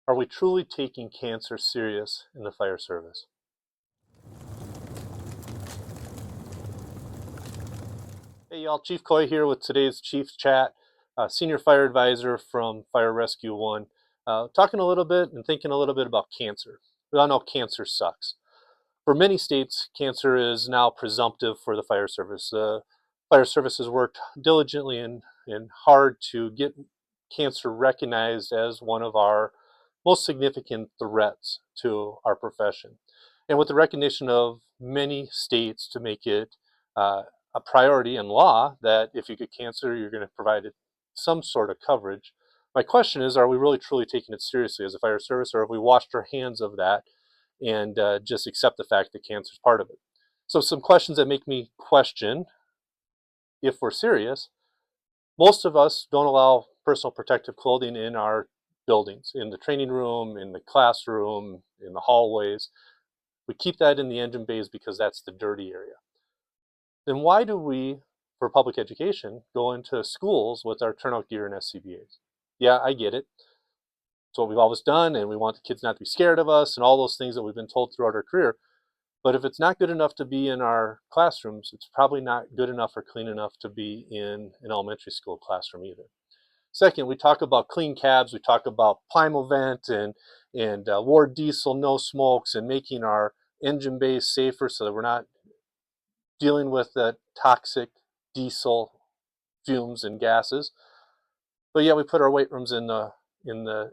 Are we truly taking cancer serious in the fire service? Hey y'all, Chief Caughey here with today's Chief's Chat, Senior Fire Advisor from Fire Rescue 1, talking a little bit and thinking a little bit about cancer. We all know cancer sucks. For many states, cancer is now presumptive for the fire service. The fire service has worked diligently and hard to get cancer recognized as one of our most significant threats to our profession. And with the recognition of many states to make it a priority in law that if you get cancer, you're going to provide it some sort of coverage. My question is, are we really truly taking it seriously as a fire service, or have we washed our hands of that and just accept the fact that cancer is part of it? So some questions that make me question if we're serious. Most of us don't allow personal protective clothing in our buildings, in the training room, in the classroom, in the hallways. We keep that in the engine bays because that's the dirty area. Then why do we, for public education, go into schools with our turnout gear and SCBAs? Yeah, I get it. It's what we've always done, and we want the kids not to be scared of us and all those things that we've been told throughout our career. But if it's not good enough to be in our classrooms, it's probably not good enough or clean enough to be in an elementary school classroom either. Second, we talk about clean cabs, we talk about Plymouth and Ward diesel, no smokes, and making our engine bays safer so that we're not dealing with the toxic diesel fumes and gases. But yeah, we put our weight rooms in the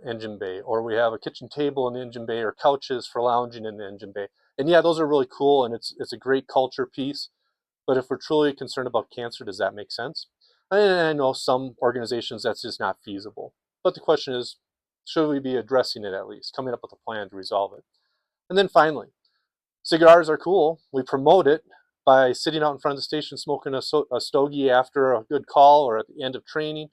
engine bay, or we have a kitchen table in the engine bay, or couches for lounging in the engine bay. And yeah, those are really cool, and it's a great culture piece. But if we're truly concerned about cancer, does that make sense? And I know some organizations that's just not feasible. But the question is, should we be addressing it at least, coming up with a plan to resolve it? And then finally, cigars are cool. We promote it by sitting out in front of the station smoking a stogie after a good call or at the end of training.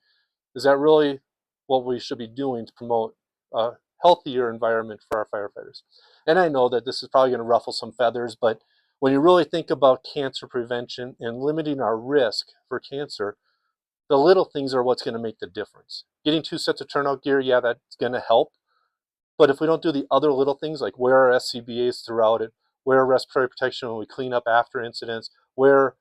Is that really what we should be doing to promote a healthier environment for our firefighters? And I know that this is probably going to ruffle some feathers, but when you really think about cancer prevention and limiting our risk for cancer, the little things are what's going to make the difference. Getting 2 sets of turnout gear, yeah, that's going to help. But if we don't do the other little things like wear our SCBAs throughout it, wear respiratory protection when we clean up after incidents, wear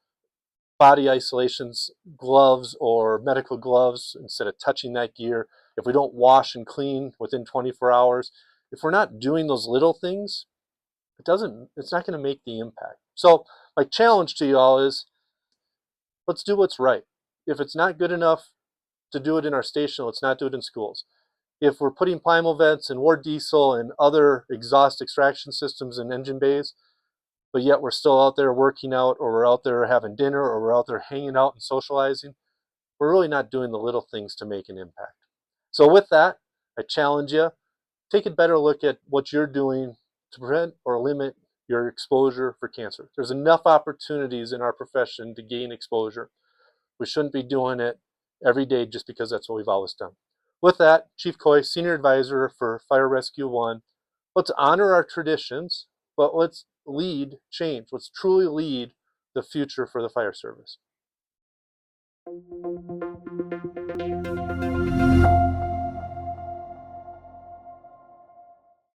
body isolations, gloves or medical gloves instead of touching that gear, if we don't wash and clean within 24 hours, if we're not doing those little things, it's not going to make the impact. So my challenge to you all is, let's do what's right. If it's not good enough to do it in our station, let's not do it in schools. If we're putting Plymouth vents and Ward diesel and other exhaust extraction systems in engine bays, but yet we're still out there working out, or we're out there having dinner, or we're out there hanging out and socializing, we're really not doing the little things to make an impact. So with that, I challenge you, take a better look at what you're doing to prevent or limit your exposure for cancer. There's enough opportunities in our profession to gain exposure. We shouldn't be doing it every day just because that's what we've always done. With that, Chief Caughey, Senior Advisor for Fire Rescue 1, let's honor our traditions, but let's lead change. Let's truly lead the future for the fire service.